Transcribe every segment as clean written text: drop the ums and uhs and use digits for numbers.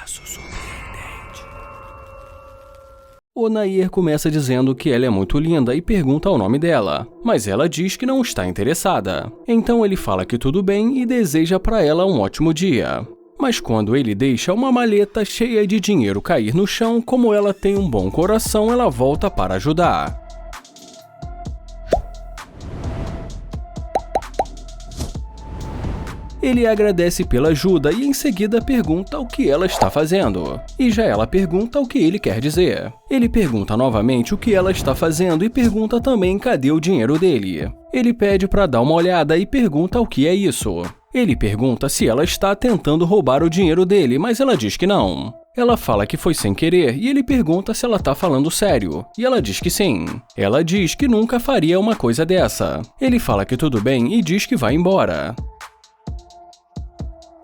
caso surpreendente. O Nair começa dizendo que ela é muito linda e pergunta o nome dela, mas ela diz que não está interessada. Então ele fala que tudo bem e deseja para ela um ótimo dia. Mas quando ele deixa uma maleta cheia de dinheiro cair no chão, como ela tem um bom coração, ela volta para ajudar. Ele agradece pela ajuda e em seguida pergunta o que ela está fazendo. E já ela pergunta o que ele quer dizer. Ele pergunta novamente o que ela está fazendo e pergunta também cadê o dinheiro dele. Ele pede para dar uma olhada e pergunta o que é isso. Ele pergunta se ela está tentando roubar o dinheiro dele, mas ela diz que não. Ela fala que foi sem querer e ele pergunta se ela está falando sério, e ela diz que sim. Ela diz que nunca faria uma coisa dessa. Ele fala que tudo bem e diz que vai embora.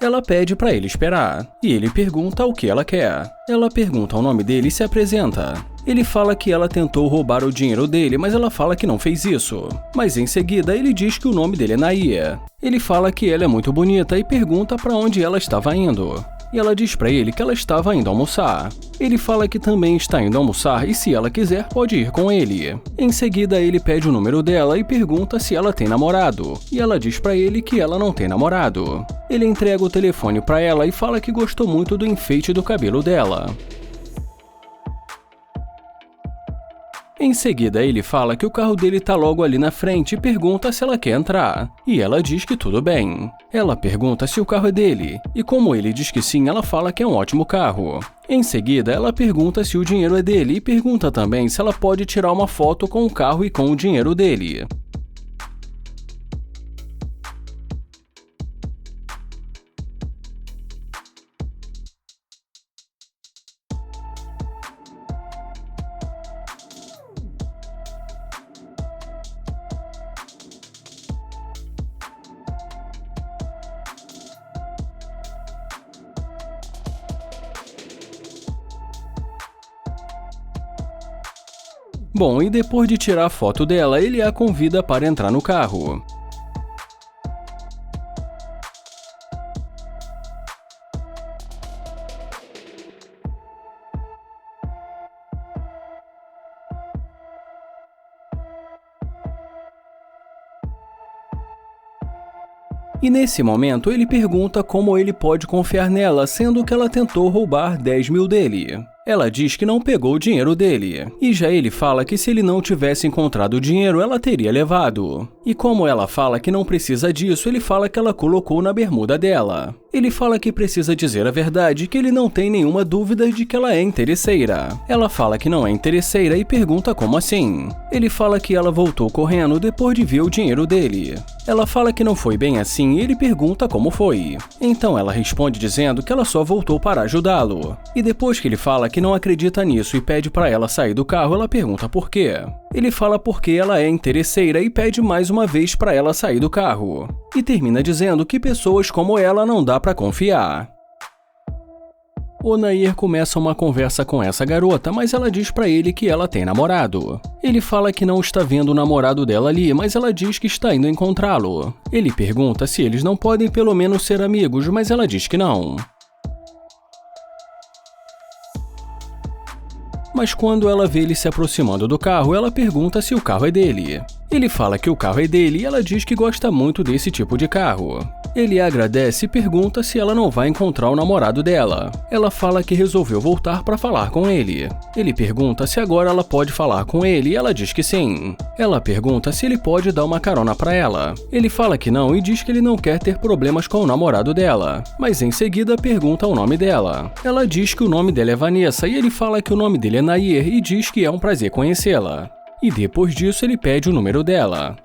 Ela pede para ele esperar, e ele pergunta o que ela quer. Ela pergunta o nome dele e se apresenta. Ele fala que ela tentou roubar o dinheiro dele, mas ela fala que não fez isso. Mas em seguida ele diz que o nome dele é Nair. Ele fala que ela é muito bonita e pergunta para onde ela estava indo. E ela diz para ele que ela estava indo almoçar. Ele fala que também está indo almoçar e se ela quiser pode ir com ele. Em seguida ele pede o número dela e pergunta se ela tem namorado. E ela diz para ele que ela não tem namorado. Ele entrega o telefone para ela e fala que gostou muito do enfeite do cabelo dela. Em seguida, ele fala que o carro dele tá logo ali na frente e pergunta se ela quer entrar. E ela diz que tudo bem. Ela pergunta se o carro é dele. E como ele diz que sim, ela fala que é um ótimo carro. Em seguida, ela pergunta se o dinheiro é dele e pergunta também se ela pode tirar uma foto com o carro e com o dinheiro dele. Bom, e depois de tirar a foto dela, ele a convida para entrar no carro. E nesse momento ele pergunta como ele pode confiar nela, sendo que ela tentou roubar 10 mil dele. Ela diz que não pegou o dinheiro dele, e já ele fala que se ele não tivesse encontrado o dinheiro, ela teria levado. E como ela fala que não precisa disso, ele fala que ela colocou na bermuda dela. Ele fala que precisa dizer a verdade, que ele não tem nenhuma dúvida de que ela é interesseira. Ela fala que não é interesseira e pergunta como assim. Ele fala que ela voltou correndo depois de ver o dinheiro dele. Ela fala que não foi bem assim e ele pergunta como foi. Então ela responde dizendo que ela só voltou para ajudá-lo. E depois que ele fala que não acredita nisso e pede para ela sair do carro, ela pergunta por quê. Ele fala porque ela é interesseira e pede mais uma vez para ela sair do carro. E termina dizendo que pessoas como ela não dá para confiar. O Nair começa uma conversa com essa garota, mas ela diz pra ele que ela tem namorado. Ele fala que não está vendo o namorado dela ali, mas ela diz que está indo encontrá-lo. Ele pergunta se eles não podem pelo menos ser amigos, mas ela diz que não. Mas quando ela vê ele se aproximando do carro, ela pergunta se o carro é dele. Ele fala que o carro é dele e ela diz que gosta muito desse tipo de carro. Ele agradece e pergunta se ela não vai encontrar o namorado dela. Ela fala que resolveu voltar para falar com ele. Ele pergunta se agora ela pode falar com ele e ela diz que sim. Ela pergunta se ele pode dar uma carona para ela. Ele fala que não e diz que ele não quer ter problemas com o namorado dela. Mas em seguida pergunta o nome dela. Ela diz que o nome dela é Vanessa e ele fala que o nome dele é Nair e diz que é um prazer conhecê-la. E depois disso ele pede o número dela.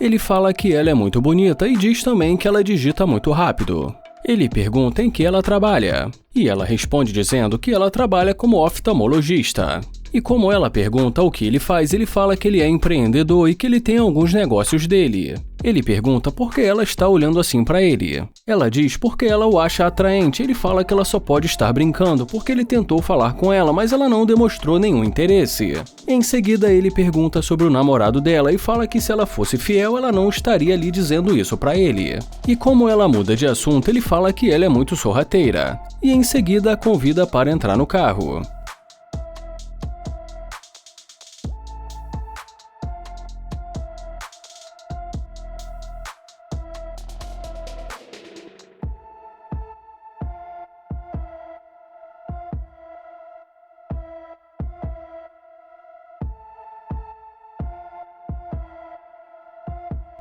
Ele fala que ela é muito bonita e diz também que ela digita muito rápido. Ele pergunta em que ela trabalha, e ela responde dizendo que ela trabalha como oftalmologista. E como ela pergunta o que ele faz, ele fala que ele é empreendedor e que ele tem alguns negócios dele. Ele pergunta por que ela está olhando assim para ele. Ela diz porque ela o acha atraente. Ele fala que ela só pode estar brincando porque ele tentou falar com ela, mas ela não demonstrou nenhum interesse. Em seguida, ele pergunta sobre o namorado dela e fala que se ela fosse fiel, ela não estaria ali dizendo isso para ele. E como ela muda de assunto, ele fala que ela é muito sorrateira. E em seguida, a convida para entrar no carro.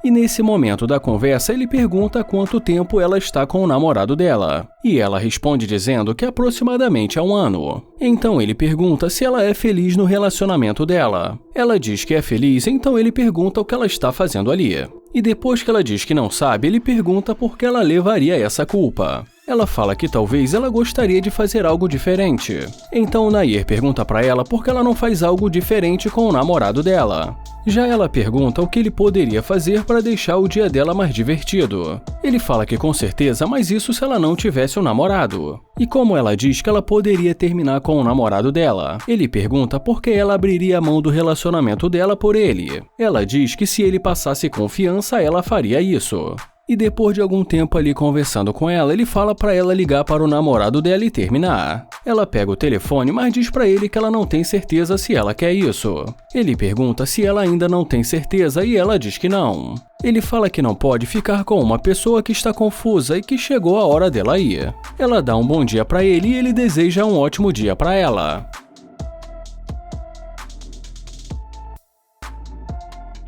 E nesse momento da conversa, ele pergunta há quanto tempo ela está com o namorado dela. E ela responde dizendo que aproximadamente há 1 ano. Então ele pergunta se ela é feliz no relacionamento dela. Ela diz que é feliz, então ele pergunta o que ela está fazendo ali. E depois que ela diz que não sabe, ele pergunta por que ela levaria essa culpa. Ela fala que talvez ela gostaria de fazer algo diferente. Então Nair pergunta para ela por que ela não faz algo diferente com o namorado dela. Já ela pergunta o que ele poderia fazer para deixar o dia dela mais divertido. Ele fala que com certeza, mas isso se ela não tivesse um namorado. E como ela diz que ela poderia terminar com o namorado dela, ele pergunta por que ela abriria a mão do relacionamento dela por ele. Ela diz que se ele passasse confiança, ela faria isso. E depois de algum tempo ali conversando com ela, ele fala para ela ligar para o namorado dela e terminar. Ela pega o telefone, mas diz para ele que ela não tem certeza se ela quer isso. Ele pergunta se ela ainda não tem certeza e ela diz que não. Ele fala que não pode ficar com uma pessoa que está confusa e que chegou a hora dela ir. Ela dá um bom dia para ele e ele deseja um ótimo dia para ela.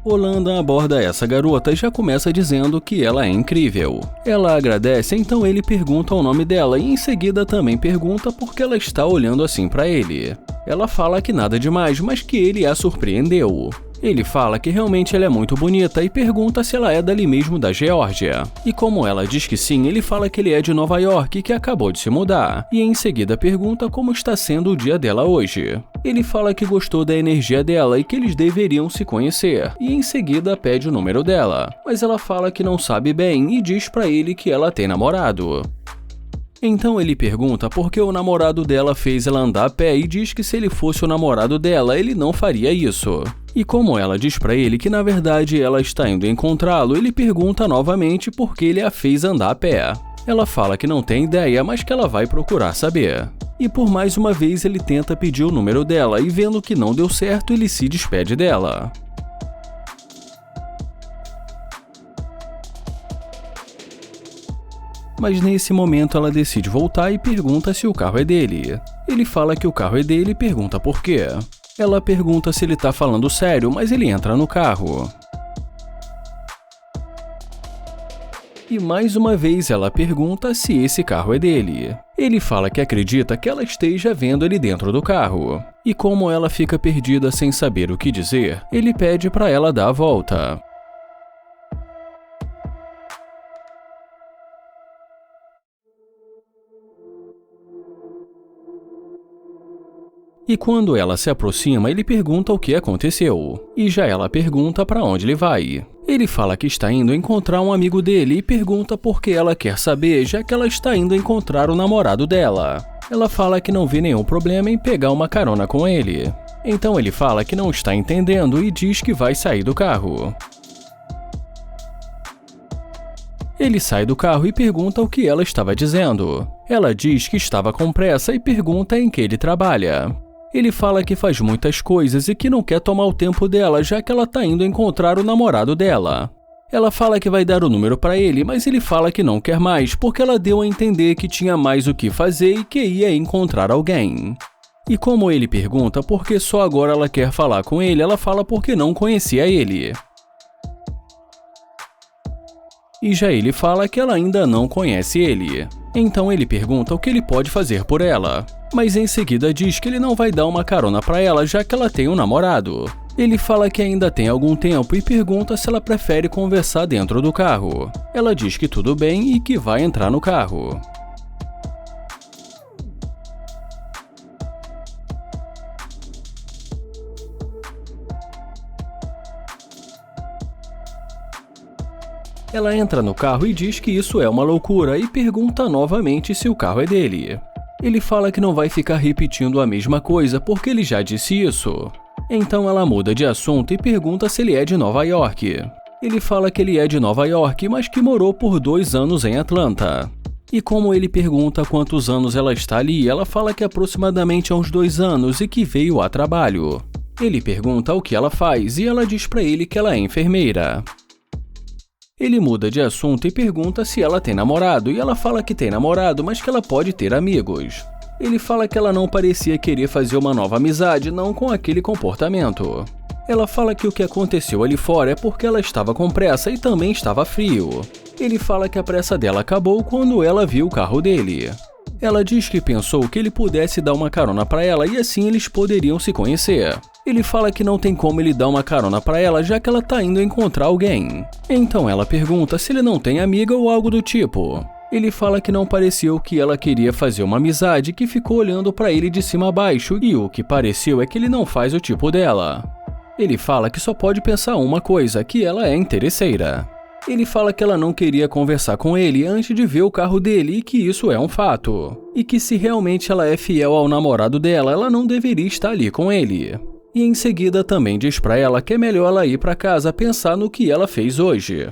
Holanda aborda essa garota e já começa dizendo que ela é incrível. Ela agradece, então ele pergunta o nome dela e em seguida também pergunta por que ela está olhando assim para ele. Ela fala que nada demais, mas que ele a surpreendeu. Ele fala que realmente ela é muito bonita e pergunta se ela é dali mesmo da Geórgia. E como ela diz que sim, ele fala que ele é de Nova York e que acabou de se mudar. E em seguida pergunta como está sendo o dia dela hoje. Ele fala que gostou da energia dela e que eles deveriam se conhecer. E em seguida pede o número dela. Mas ela fala que não sabe bem e diz pra ele que ela tem namorado. Então ele pergunta por que o namorado dela fez ela andar a pé e diz que se ele fosse o namorado dela, ele não faria isso. E como ela diz pra ele que na verdade ela está indo encontrá-lo, ele pergunta novamente por que ele a fez andar a pé. Ela fala que não tem ideia, mas que ela vai procurar saber. E por mais uma vez ele tenta pedir o número dela e vendo que não deu certo, ele se despede dela. Mas nesse momento ela decide voltar e pergunta se o carro é dele. Ele fala que o carro é dele e pergunta por quê. Ela pergunta se ele tá falando sério, mas ele entra no carro. E mais uma vez ela pergunta se esse carro é dele. Ele fala que acredita que ela esteja vendo ele dentro do carro. E como ela fica perdida sem saber o que dizer, ele pede para ela dar a volta. E quando ela se aproxima, ele pergunta o que aconteceu. E já ela pergunta para onde ele vai. Ele fala que está indo encontrar um amigo dele e pergunta por que ela quer saber, já que ela está indo encontrar o namorado dela. Ela fala que não vê nenhum problema em pegar uma carona com ele. Então ele fala que não está entendendo e diz que vai sair do carro. Ele sai do carro e pergunta o que ela estava dizendo. Ela diz que estava com pressa e pergunta em que ele trabalha. Ele fala que faz muitas coisas e que não quer tomar o tempo dela, já que ela está indo encontrar o namorado dela. Ela fala que vai dar o número para ele, mas ele fala que não quer mais, porque ela deu a entender que tinha mais o que fazer e que ia encontrar alguém. E como ele pergunta por que só agora ela quer falar com ele, ela fala porque não conhecia ele. E já ele fala que ela ainda não conhece ele. Então ele pergunta o que ele pode fazer por ela. Mas em seguida diz que ele não vai dar uma carona para ela, já que ela tem um namorado. Ele fala que ainda tem algum tempo e pergunta se ela prefere conversar dentro do carro. Ela diz que tudo bem e que vai entrar no carro. Ela entra no carro e diz que isso é uma loucura e pergunta novamente se o carro é dele. Ele fala que não vai ficar repetindo a mesma coisa porque ele já disse isso. Então ela muda de assunto e pergunta se ele é de Nova York. Ele fala que ele é de Nova York, mas que morou por 2 anos em Atlanta. E como ele pergunta quantos anos ela está ali, ela fala que aproximadamente há uns 2 anos e que veio a trabalho. Ele pergunta o que ela faz e ela diz pra ele que ela é enfermeira. Ele muda de assunto e pergunta se ela tem namorado, e ela fala que tem namorado, mas que ela pode ter amigos. Ele fala que ela não parecia querer fazer uma nova amizade, não com aquele comportamento. Ela fala que o que aconteceu ali fora é porque ela estava com pressa e também estava frio. Ele fala que a pressa dela acabou quando ela viu o carro dele. Ela diz que pensou que ele pudesse dar uma carona para ela e assim eles poderiam se conhecer. Ele fala que não tem como ele dar uma carona para ela já que ela tá indo encontrar alguém. Então ela pergunta se ele não tem amiga ou algo do tipo. Ele fala que não pareceu que ela queria fazer uma amizade, que ficou olhando para ele de cima a baixo e o que pareceu é que ele não faz o tipo dela. Ele fala que só pode pensar uma coisa, que ela é interesseira. Ele fala que ela não queria conversar com ele antes de ver o carro dele e que isso é um fato. E que se realmente ela é fiel ao namorado dela, ela não deveria estar ali com ele. E em seguida também diz pra ela que é melhor ela ir pra casa pensar no que ela fez hoje.